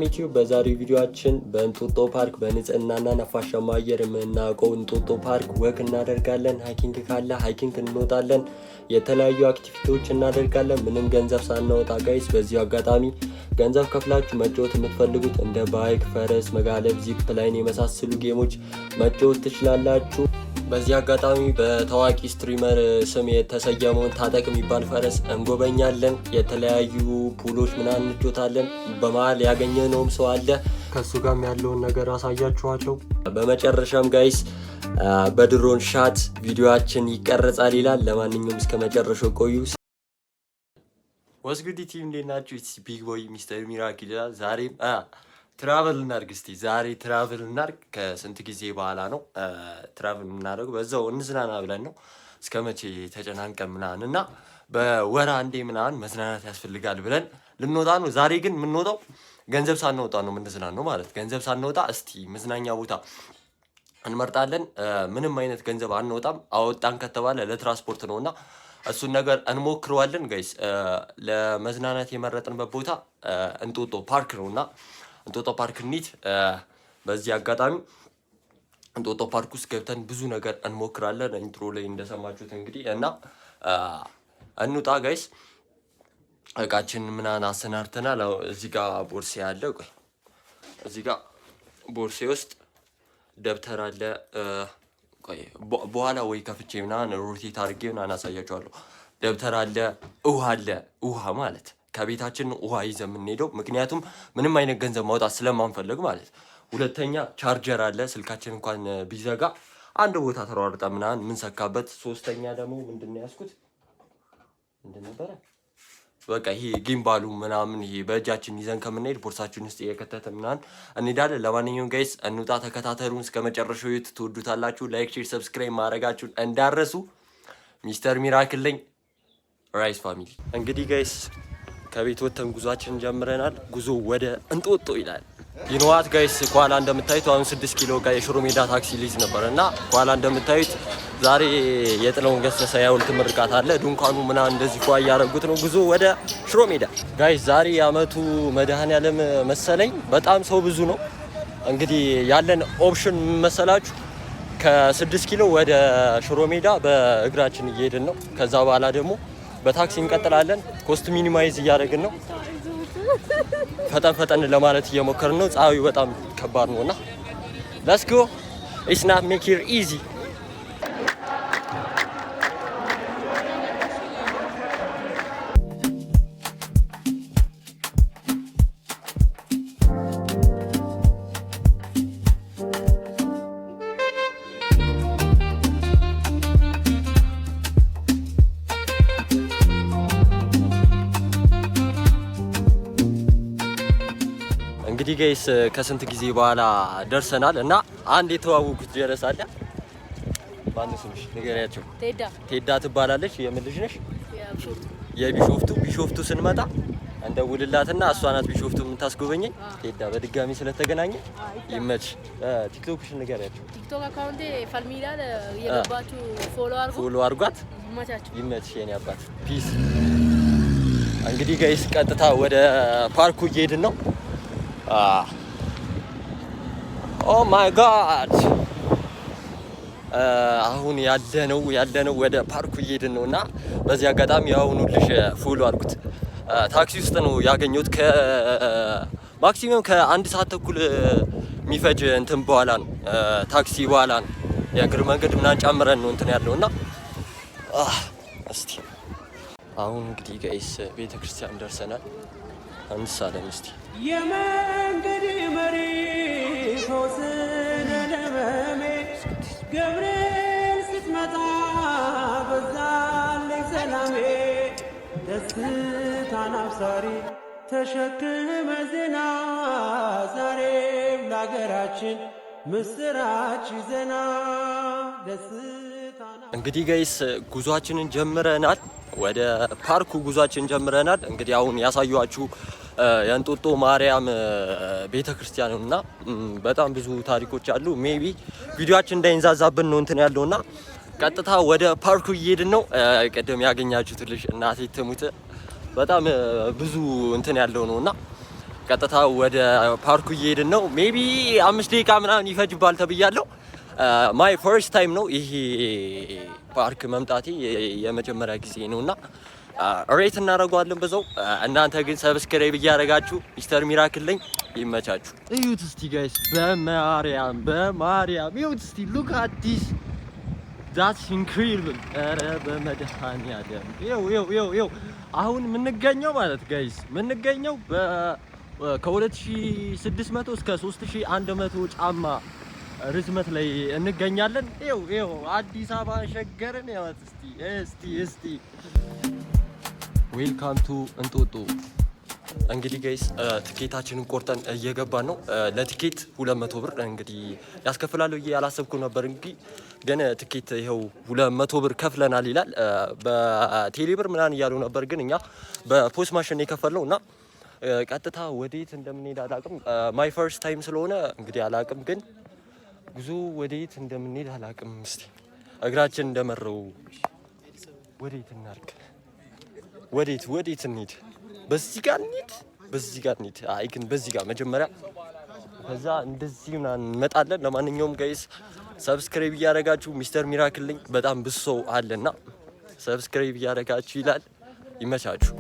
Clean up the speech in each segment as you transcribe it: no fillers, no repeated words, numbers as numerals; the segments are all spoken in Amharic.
ሚቲዩ በዛሬው ቪዲዮአችን በእንጦጦ ፓርክ በንጽህናና ነፋሻማ አየር የምናውቀው እንጦጦ ፓርክ ወክ እናደርጋለን። ሃይኪንግ ካለ ሃይኪንግ እንወጣለን። የተለያዩ አክቲቪቲዎች እናደርጋለን ምንም ገንዘብ ሳናወጣ ጋይስ። በዚህ አጋጣሚ ገንዘብ ከፍላችሁ መጫወት የምትፈልጉት እንደ ባይክ፣ ፈረስ መጋለብ፣ ዚፕ ላይን የመሳሰሉ ጌሞች መጫወት ትችላላችሁ። በዚህ አጋጣሚ በታዋቂ ስትሪመር ስም የተሰየመውን ታጠቅ የሚባል ፈረስ እንጎበኛለን። የተለያዩ ፑሎች ምናምን እንጫወታለን። በመሀል ያገኘነውም ሰው አለ፣ ከሱ ጋርም ያለውን ነገር አሳያችኋለሁ። በመጨረሻም ጋይስ በድሮን ሻት ቪዲዮአችን ይቀርጻል ይላል። ለማንኛውም እስከ መጨረሻው ቆዩ። ወስጉዲ ቲም እንዴት ናችሁ? ኢትስ ቢግ ቦይ ሚስተር ሚራክል ይላል። ዛሬም ትራቨል እናርግ። እስቲ ዛሬ ትራቨል እናርግ። ከስንት ጊዜ በኋላ ነው ትራቨል የምናደርገው። በዛው እንዝናና ብለን ነው። እስከ መቼ ተጨናንቀን ምናምን እና በወር አንዴ ምናምን መዝናናት ያስፈልጋል ብለን ልንወጣ ነው። ዛሬ ግን የምንወጣው ገንዘብ ሳንወጣ ነው የምንዝናናው ማለት። ገንዘብ ሳንወጣ እስቲ መዝናኛ ቦታ እንመርጣለን። ምንም አይነት ገንዘብ አንወጣም። አወጣን ከተባለ ለትራንስፖርት ነውና እሱን ነገር እንሞክረዋለን ጋይስ። ለመዝናናት የመረጥንበት ቦታ እንጦጦ ፓርክ ነውና እንጦጦ ፓርክ እንሂድ። በዚህ አጋጣሚ እንጦጦ ፓርክ ውስጥ ገብተን ብዙ ነገር እንሞክራለን። ኢንትሮ ላይ እንደሰማችሁት እንግዲህ እና እንውጣ ጋይስ። እቃችን ምናምን አሰናርተናል። እዚህ ጋር ቦርሴ አለ። ቆይ እዚህ ጋር ቦርሴ ውስጥ ደብተር አለ። ቆይ በኋላ ወይ ከፍቼ ምናምን ሮቴት አድርጌ ምናምን አሳያችኋለሁ። ደብተር አለ፣ ውሃ አለ። ውሃ ማለት ከቤታችን ውሃ ይዘን የምንሄደው ምክንያቱም ምንም አይነት ገንዘብ ማውጣት ስለማንፈልግ ማለት። ሁለተኛ ቻርጀር አለ፣ ስልካችን እንኳን ቢዘጋ አንድ ቦታ ተሯርጣ ምናምን የምንሰካበት። ሶስተኛ ደግሞ ምንድን ነው ያዝኩት? ምንድን ነበረ? በቃ ይሄ ጊምባሉ ምናምን ይሄ በእጃችን ይዘን ከምንሄድ ቦርሳችን ውስጥ እየከተተ ምናምን እንሄዳለን። ለማንኛውም ጋይስ እንውጣ፣ ተከታተሉን እስከ መጨረሻው። ትወዱታላችሁ። ላይክ፣ ሼር፣ ሰብስክራይብ ማድረጋችሁን እንዳረሱ። ሚስተር ሚራክል ነኝ። ራይስ ፋሚሊ እንግዲህ ጋይስ ከቤት ወጥተን ጉዟችን ጀምረናል። ጉዞ ወደ እንጦጦ ይላል። ይኖዋት ጋይስ ኋላ እንደምታዩት አሁን 6 ኪሎ ጋር የሽሮ ሜዳ ታክሲ ሊዝ ነበር እና ኋላ እንደምታዩት ዛሬ የጥላሁን ገሰሰ የሐውልት ምርቃት አለ። ድንኳኑ ምናምን እንደዚህ ፏ እያደረጉት ነው። ጉዞ ወደ ሽሮ ሜዳ ጋይስ። ዛሬ የዓመቱ መድኃኔዓለም መሰለኝ። በጣም ሰው ብዙ ነው። እንግዲህ ያለን ኦፕሽን መሰላችሁ ከ6 ኪሎ ወደ ሽሮ ሜዳ በእግራችን እየሄድን ነው። ከዛ በኋላ ደግሞ በታክሲ እንቀጥላለን። ኮስት ሚኒማይዝ እያደረግን ነው። ፈጠን ፈጠን ለማለት እየሞከርን ነው። ፀሐዩ በጣም ከባድ ነውና ሌትስ ጎ ኢትስ ናት ሜክ ኢት ኢዚ። እንግዲህ ጋይስ ከስንት ጊዜ በኋላ ደርሰናል እና አንድ የተዋወቁት ጀለስ አለ። ማን ስምሽ ንገሪያቸው? ቴዳ ትባላለች። የምን ልጅ ነሽ? ቢሾፍቱ ስንመጣ እንደውልላትና እሷ ናት ቢሾፍቱ የምታስጎበኘኝ። ቴዳ በድጋሚ ስለተገናኘ ይመች። ቲክቶክሽ ንገሪያቸው። ቲክቶክ አካውንቴ ፈልሚላል የገባችሁ ፎሎ አርጓት። ይመች የኔ አባት ፒስ። እንግዲህ ጋይስ ቀጥታ ወደ ፓርኩ እየሄድን ነው። ኦ ማይ ጋድ አሁን ያለነው ወደ ፓርኩ እየሄድን ነው እና በዚህ አጋጣሚ አሁን ልሽ ፎሎ አድርጉት። ታክሲ ውስጥ ነው ያገኘሁት። ማክሲመም ከአንድ ሰዓት ተኩል የሚፈጅ እንትን በኋላ ነው ታክሲ በኋላ ነው የእግር መንገድ ምናምን ጨምረን ነው እንትን ያለው እና እስቲ አሁን እንግዲህ ጋይስ ቤተክርስቲያን ደርሰናል። አንሳለን እስቲ የመንገድ መሪ ሶስነ ለመሜ ገብርኤል ስትመጣ በዛልኝ ሰላሜ ደስታን አብሳሪ ተሸክመ ዜና ዛሬም ለሀገራችን ምስራች ዜና ደስታን። እንግዲህ ጋይስ ጉዟችንን ጀምረናል። ወደ ፓርኩ ጉዟችን ጀምረናል። እንግዲህ አሁን ያሳዩአችሁ የእንጦጦ ማርያም ቤተክርስቲያን ነውና በጣም ብዙ ታሪኮች አሉ። ሜቢ ቪዲዮአችን እንዳይንዛዛብን ነው እንትን ያለውና ቀጥታ ወደ ፓርኩ እየሄድን ነው። ቀደም ያገኛችሁት ልጅ እናቴ ትሙት በጣም ብዙ እንትን ያለው ነውና ቀጥታ ወደ ፓርኩ እየሄድን ነው። ሜቢ 5 ደቂቃ ምናምን ይፈጅባል ተብያለሁ። ማይ ፈርስት ታይም ነው ይሄ ፓርክ መምጣቴ የመጀመሪያ ጊዜ ነውና ሬት እናደርገዋለን በዛው። እናንተ ግን ሰብስክራይብ እያደረጋችሁ ሚስተር ሚራክል ነኝ። ይመቻችሁ። እዩት እስቲ ጋይስ፣ በማርያም እዩት እስቲ ሉክ አት ዲስ ዳትስ ኢንክሬዲብል። ኧረ በመድኃኒዓለም ይው አሁን የምንገኘው ማለት ጋይስ የምንገኘው ከ2600 እስከ 3100 ጫማ ርዝመት ላይ እንገኛለን። ይው አዲስ አበባ ሸገርን ያወት እስቲ ዌልካም ቱ እንጦጦ። እንግዲህ ጋይስ ትኬታችንን ቆርጠን እየገባን ነው። ለትኬት 200 ብር እንግዲህ ያስከፍላል ብዬ ያላሰብኩ ነበር። እንግዲህ ግን ትኬት ይኸው 200 ብር ከፍለናል ይላል። በቴሌ ብር ምናምን እያሉ ነበር፣ ግን እኛ በፖስት ማሽን የከፈልነው እና ቀጥታ ወዴት እንደምንሄድ አላቅም። ማይ ፈርስት ታይም ስለሆነ እንግዲህ አላቅም፣ ግን ጉዞ ወዴት እንደምንሄድ አላቅም። እስቲ እግራችን እንደመረው ወዴት እናርግ? ወዴት እንሂድ? በዚህ ጋር እንሂድ? አይ ግን በዚህ ጋር መጀመሪያ ከዛ እንደዚህ ምናምን እንመጣለን። ለማንኛውም ጋይስ ሰብስክራይብ እያደረጋችሁ ሚስተር ሚራክል ነኝ። በጣም ብዙ ሰው አለና ሰብስክራይብ እያደረጋችሁ ይላል። ይመቻችሁ።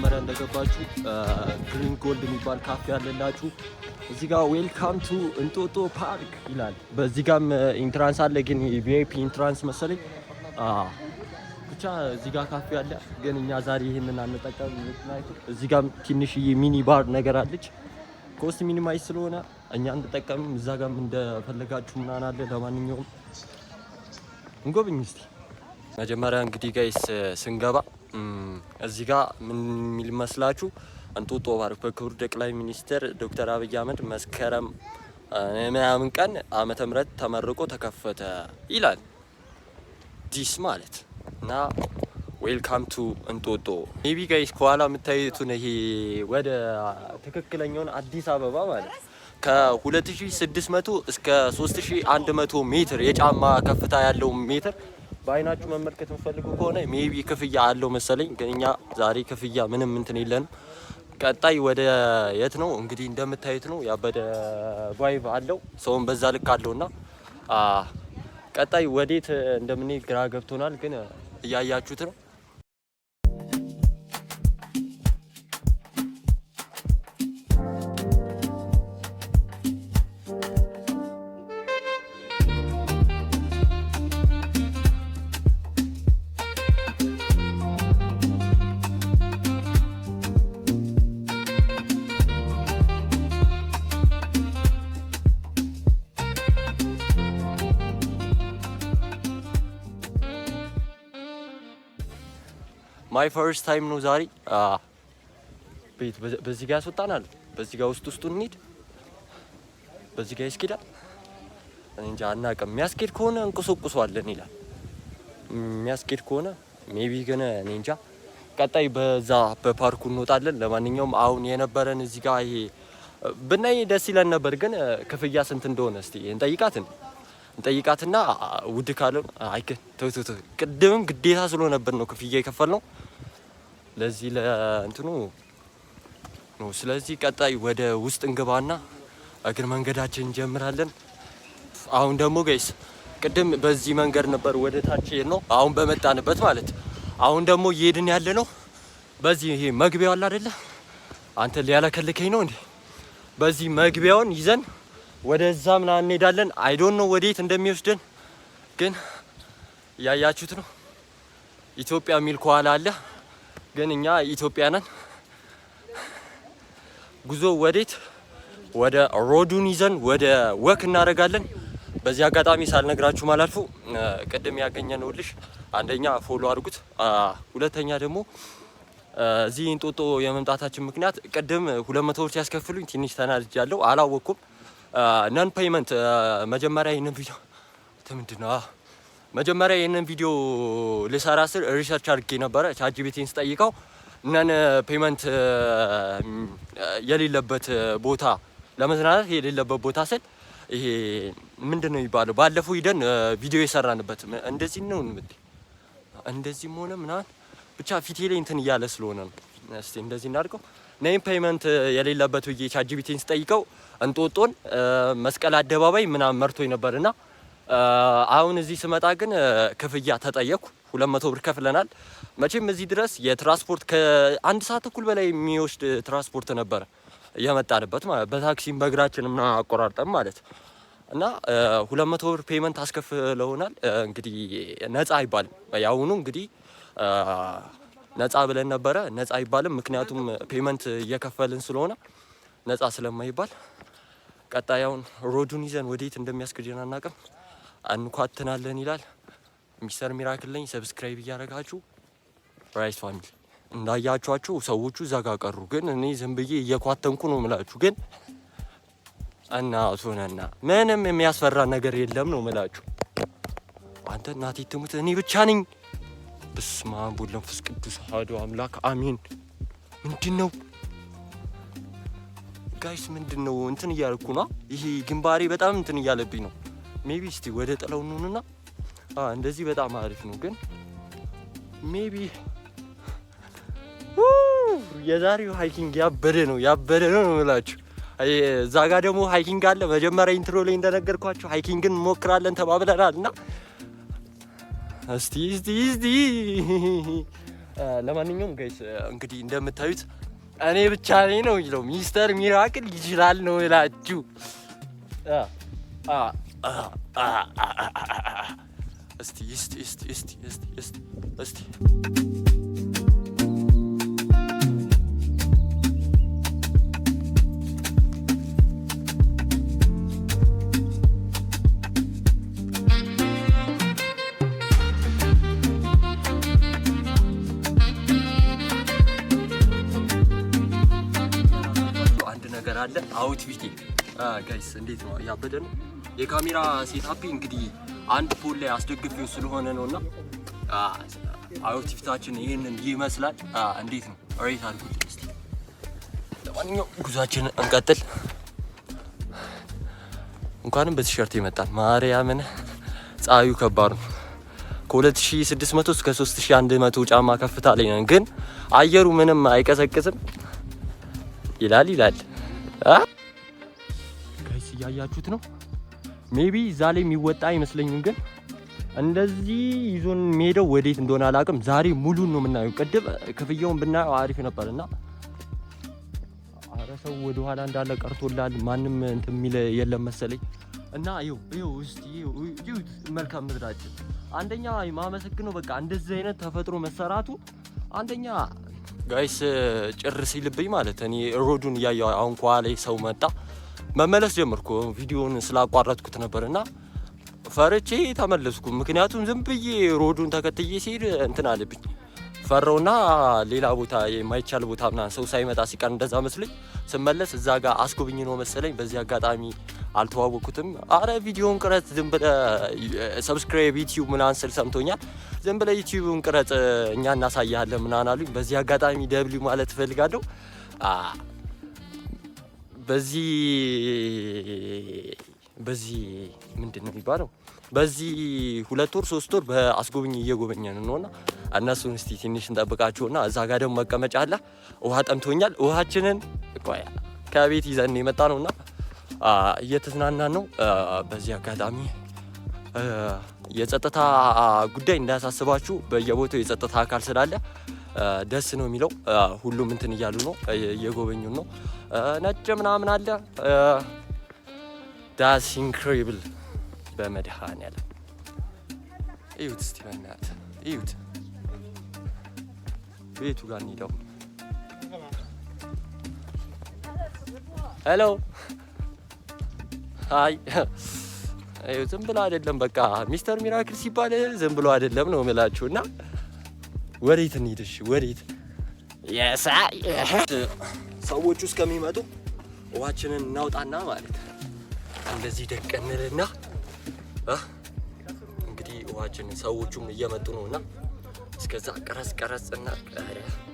መጀመሪያ እንደገባችሁ ግሪን ጎልድ የሚባል ካፌ አለላችሁ። እዚህ ጋር ዌልካም ቱ እንጦጦ ፓርክ ይላል። በዚህ ጋርም ኢንትራንስ አለ፣ ግን ቪአይፒ ኢንትራንስ መሰለኝ። ብቻ እዚህ ጋር ካፌ አለ፣ ግን እኛ ዛሬ ይሄንን አንጠቀም። እዚህ ጋር ትንሽዬ ሚኒ ባር ነገር አለች። ኮስት ሚኒማይዝ ስለሆነ እኛ አንጠቀምም። እዛ ጋርም እንደፈለጋችሁ ምናምን አለ። ለማንኛውም እንጎብኝ እስቲ። መጀመሪያ እንግዲህ ጋይስ ስንገባ እዚህ ጋር ምን የሚል መስላችሁ? እንጦጦ ፓርክ በክቡር ጠቅላይ ሚኒስትር ዶክተር አብይ አህመድ መስከረም ምናምን ቀን ዓመተ ምህረት ተመርቆ ተከፈተ ይላል። ዲስ ማለት እና ዌልካም ቱ እንጦጦ። ሜቢ ጋይስ ከኋላ የምታዩትን ይሄ ወደ ትክክለኛውን አዲስ አበባ ማለት ከ2600 እስከ 3100 ሜትር የጫማ ከፍታ ያለው ሜትር በአይናችሁ መመልከት የምትፈልጉ ከሆነ ሜቢ ክፍያ አለው መሰለኝ፣ ግን እኛ ዛሬ ክፍያ ምንም እንትን የለንም። ቀጣይ ወደ የት ነው እንግዲህ እንደምታዩት ነው። ያበደ ቫይብ አለው፣ ሰውን በዛ ልክ አለውና ቀጣይ ወዴት እንደምንሄድ ግራ ገብቶናል፣ ግን እያያችሁት ነው። ማይ ፈርስት ታይም ነው ዛሬ። ቤት በዚህ ጋር ያስወጣናል። በዚህ ጋር ውስጡ እንሂድ። በዚህ ጋር ይስኬዳል። እኔ እንጃ አናውቅም። የሚያስኬድ ከሆነ እንቆሰቁሰዋለን ይላል። የሚያስኬድ ከሆነ ሜቢ ግን እኔ እንጃ። ቀጣይ በዛ በፓርኩ እንወጣለን። ለማንኛውም አሁን የነበረን እዚህ ጋር ይሄ ብናይ ደስ ይለን ነበር፣ ግን ክፍያ ስንት እንደሆነ እስቲ እንጠይቃትና ውድ ካለ አይከ ተውተው ቅድምም ግዴታ ስለሆነብን ነው ክፍያ የከፈልነው ለዚህ ለእንትኑ ነው። ስለዚህ ቀጣይ ወደ ውስጥ እንገባና እግር መንገዳችን እንጀምራለን። አሁን ደግሞ ጋይስ ቅድም በዚህ መንገድ ነበር ወደ ታች ነው፣ አሁን በመጣንበት ማለት። አሁን ደግሞ እየሄድን ያለ ነው በዚህ ይሄ መግቢያው አለ አይደለ? አንተ ሊያለከልከኝ ነው እንዴ? በዚህ መግቢያውን ይዘን ወደዛ ምናምን እንሄዳለን። አይ ዶንት ኖ ወዴት እንደሚወስደን፣ ግን ያያችሁት ነው። ኢትዮጵያ የሚል ከኋላ አለ፣ ግን እኛ ኢትዮጵያ ነን። ጉዞ ወዴት? ወደ ሮዱን ይዘን ወደ ወክ እናደርጋለን። በዚህ አጋጣሚ ሳልነግራችሁ ማላልፉ ቅድም ያገኘነው ልጅ አንደኛ ፎሎ አድርጉት፣ ሁለተኛ ደግሞ እዚህ እንጦጦ የመምጣታችን ምክንያት ቅድም 200 ብር ሲያስከፍሉኝ ትንሽ ተናድጃለሁ። አላወኩም ነን ፔይመንት መጀመሪያ ይሄንን ቪዲዮ ልሰራ ስል ሪሰርች አድርጌ ነበረ። ቻትጂፒቲን ስጠይቀው ነን ፔይመንት የሌለበት ቦታ ለመዝናናት የሌለበት ቦታ ስል ይሄ ምንድን ነው የሚባለው? ባለፈው ሂደን ቪዲዮ የሰራንበት እንደዚህ ነው። እንደዚህም ሆነ ምናምን ብቻ ፊቴ ላይ እንትን እያለ ስለሆነ ነው እስቲ እንደዚህ እናድርገው። ኔም ፔመንት የሌለበት ብዬ ቻትጂፒቲን ስጠይቀው እንጦጦን መስቀል አደባባይ ምናምን መርቶኝ ነበርና አሁን እዚህ ስመጣ ግን ክፍያ ተጠየቅኩ። 200 ብር ከፍለናል። መቼም እዚህ ድረስ የትራንስፖርት ከአንድ ሰዓት ተኩል በላይ የሚወስድ ትራንስፖርት ነበረ የመጣንበት ማለት በታክሲም በእግራችንም አቆራርጠን ማለት እና 200 ብር ፔመንት አስከፍለውናል። እንግዲህ ነፃ አይባልም። ያውኑ እንግዲህ ነፃ ብለን ነበረ። ነፃ አይባልም፣ ምክንያቱም ፔመንት እየከፈልን ስለሆነ ነፃ ስለማይባል። ቀጣዩን ሮዱን ይዘን ወዴት እንደሚያስገድደን አናውቅም። እንኳትናለን ይላል ሚስተር ሚራክል ነኝ። ሰብስክራይብ እያደረጋችሁ ራይስ ፋሚሊ እንዳያችኋቸው ሰዎቹ እዛ ጋር ቀሩ፣ ግን እኔ ዝም ብዬ እየኳተንኩ ነው የምላችሁ። ግን እናቱንና ምንም የሚያስፈራ ነገር የለም ነው የምላችሁ። አንተ እናቴ ትሙት እኔ ብቻ ነኝ። በስመ አብ ወወልድ ወመንፈስ ቅዱስ አሐዱ አምላክ አሜን። ምንድነው ጋይስ? ምንድነው እንትን እያልኩ ነው። ይሄ ግንባሬ በጣም እንትን እያለብኝ ነው። ሜቢ እስቲ ወደ ጥለው እንሁንና እንደዚህ በጣም አሪፍ ነው። ግን ሜቢ የዛሬው ሃይኪንግ ያበደ ነው የምላችሁ። እዛ ጋር ደግሞ ሃይኪንግ አለ። መጀመሪያ ኢንትሮ ላይ እንደነገርኳችሁ ሃይኪንግን እንሞክራለን ተባብለናል እና እስቲ ለማንኛውም ጋይስ እንግዲህ እንደምታዩት እኔ ብቻ ነኝ ነው የሚለው ሚስተር ሚራክል ይችላል ነው እላችሁ። እስቲ አለ አውትፊት ጋይስ እንዴት ነው? ያበደ ነው። የካሜራ ሴትአፕ እንግዲህ አንድ ፖል ላይ አስደግፌው ስለሆነ ነውና አውትፊታችን ይሄንን ይመስላል። እንዴት ነው? ሬት አድርጉልኝ እስቲ። ለማንኛውም ጉዟችንን እንቀጥል። እንኳንም በቲሸርት ይመጣል። ማርያምን ፀሐዩ ከባድ ነው። ከ2600 እስከ 3100 ጫማ ከፍታ ላይ ነን፣ ግን አየሩ ምንም አይቀዘቅዝም ይላል ጋይስ እያያችሁት ነው። ሜቢ እዛ ላይ የሚወጣ አይመስለኝም፣ ግን እንደዚህ ይዞን ሄደው ወዴት እንደሆነ አላውቅም። ዛሬ ሙሉን ነው የምናየው። ቅድም ክፍያውን ብናየው አሪፍ ነበርና አረ ሰው ወደ ኋላ እንዳለ ቀርቶላል። ማንም እንትን የሚል የለም መሰለኝ። እና ይኸው እስቲ ይኸው መልካም ምድራችን አንደኛ ማመሰግነው። በቃ እንደዚህ አይነት ተፈጥሮ መሰራቱ አንደኛ ጋይስ ጭር ሲልብኝ ማለት እኔ ሮዱን እያየሁ አሁን ከኋላ ሰው መጣ መመለስ ጀመርኩ። ቪዲዮውን ስላቋረጥኩት ነበርና ፈርቼ ተመለስኩ። ምክንያቱም ዝም ብዬ ሮዱን ተከትዬ ሲሄድ እንትን አለብኝ ፈራውና ሌላ ቦታ የማይቻል ቦታ ምናምን ሰው ሳይመጣ ሲቀር እንደዛ መስለኝ ስመለስ እዛ ጋር አስጎብኝ ነው መሰለኝ። በዚህ አጋጣሚ አልተዋወቅኩትም። አረ ቪዲዮውን ቅረጽ ዝም ብለህ ሰብስክራይብ ዩቲዩብ ምናምን ስል ሰምቶኛል። ዝም ብለህ ዩቲዩብን ቅረጽ እኛ እናሳያለን ምናምን አሉኝ። በዚህ አጋጣሚ ደብሊው ማለት እፈልጋለሁ። በዚህ ምንድን ነው የሚባለው? በዚህ 2 ወር 3 ወር በአስጎብኝ እየጎበኘን ነውና እነሱን እስቲ ትንሽ እንጠብቃቸውና እዛ ጋር ደግሞ መቀመጫ አለ። ውሃ ጠምቶኛል። ውሃችንን ቆያ ከቤት ይዘን የመጣ ነውና እየተዝናናን ነው። በዚህ አጋጣሚ የጸጥታ ጉዳይ እንዳያሳስባችሁ፣ በየቦታው የጸጥታ አካል ስላለ ደስ ነው የሚለው። ሁሉም እንትን እያሉ ነው፣ እየጎበኙ ነው። ነጭ ምናምን አለ። ዳስ ኢንክሬዲብል በመድኃኔዓለም እዩት እስቲ በእናትህ እዩት። ቤቱ ጋር እንሂደው። ሄሎ አይ ዝም ብሎ አይደለም። በቃ ሚስተር ሚራክል ሲባል ዝም ብሎ አይደለም ነው የምላችሁ። እና ወዴት እንሂድ? እሺ ወዴት? ሰዎቹ እስከሚመጡ ውሃችንን እናውጣና ማለት እንደዚህ ደቀንልና እንግዲህ ውሃችንን ሰዎቹም እየመጡ ነውና እስከዛ ቀረጽና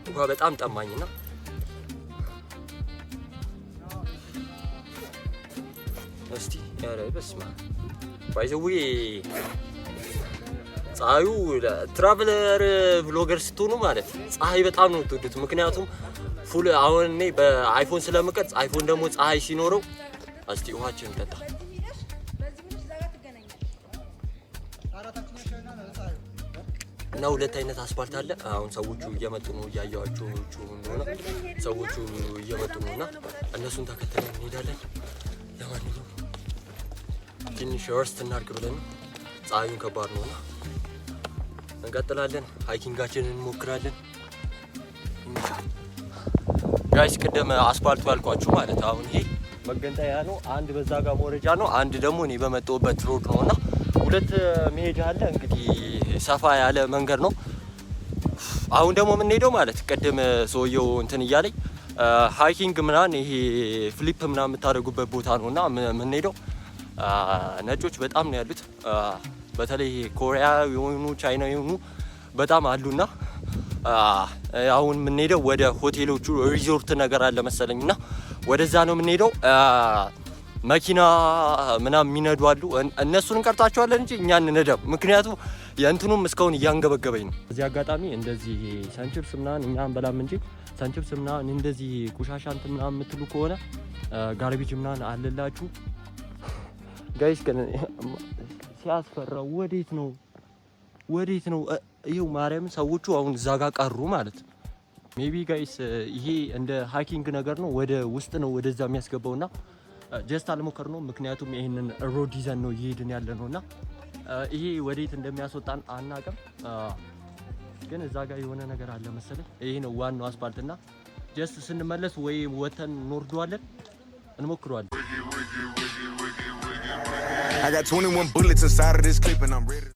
ውሃ በጣም ጠማኝና እስቲ ያረ በስማ ባይዘው ፀሐዩ ትራቨለር ብሎገር ስትሆኑ ማለት ፀሐይ በጣም ነው የምትወዱት። ምክንያቱም ፉል አሁን እኔ በአይፎን ስለምቀርጽ አይፎን ደግሞ ፀሐይ ሲኖረው እስቲ ውሃችን እንጠጣ። እና ሁለት አይነት አስፋልት አለ። አሁን ሰዎቹ እየመጡ ነው፣ እያያቸው ነው። ሰዎቹ እየመጡ ነውና እነሱን ተከትለን እንሄዳለን። ለማንኛውም ትንሽ ረስት እናድርግ ብለን ፀሐዩን ከባድ ነውና እንቀጥላለን። ሃይኪንጋችንን እንሞክራለን። ጋይስ ቅድም አስፋልቱ ያልኳችሁ ማለት አሁን ይሄ መገንጠያ ነው። አንድ በዛ ጋር መውረጃ ነው፣ አንድ ደግሞ እኔ በመጣሁበት ሮድ ነውና ሁለት መሄጃ አለ። እንግዲህ ሰፋ ያለ መንገድ ነው። አሁን ደግሞ የምንሄደው ማለት ቅድም ሰውየው እንትን እያለኝ ሃይኪንግ ምናምን ይሄ ፍሊፕ ምናምን የምታደርጉበት ቦታ ነውና የምንሄደው ነጮች በጣም ነው ያሉት። በተለይ ኮሪያ የሆኑ ቻይና የሆኑ በጣም አሉና አሁን የምንሄደው ወደ ሆቴሎቹ ሪዞርት ነገር አለ መሰለኝና ወደዛ ነው የምንሄደው። መኪና ምናምን የሚነዱ አሉ። እነሱን እንቀርጻቸዋለን እንጂ እኛ እንነዳም። ምክንያቱም የእንትኑም እስካሁን እያንገበገበኝ ነው። እዚህ አጋጣሚ እንደዚህ ሰንችፕስ ምናምን እኛ አንበላም እንጂ ሰንችፕስ ምናምን እንደዚህ ቆሻሻ እንትን ምናምን የምትሉ ከሆነ ጋርቤጅ ምናምን አለላችሁ ጋይስ። ግን ሲያስፈራ ወዴት ነው? ይኸው ማርያም ሰዎቹ አሁን እዛ ጋር ቀሩ ማለት ሜቢ ጋይስ ይሄ እንደ ሃይኪንግ ነገር ነው። ወደ ውስጥ ነው ወደዛ የሚያስገባውና ጀስት አልሞከር ነው። ምክንያቱም ይሄንን ሮድ ይዘን ነው እየሄድን ያለ ነውና ይሄ ወዴት እንደሚያስወጣን አናውቅም። ግን እዛ ጋር የሆነ ነገር አለ መሰለኝ። ይሄ ነው ዋናው አስፋልትና ጀስት ስንመለስ ወይ ወተን እንወርደዋለን፣ እንሞክረዋለን። I got 21 bullets inside of this clip and I'm ready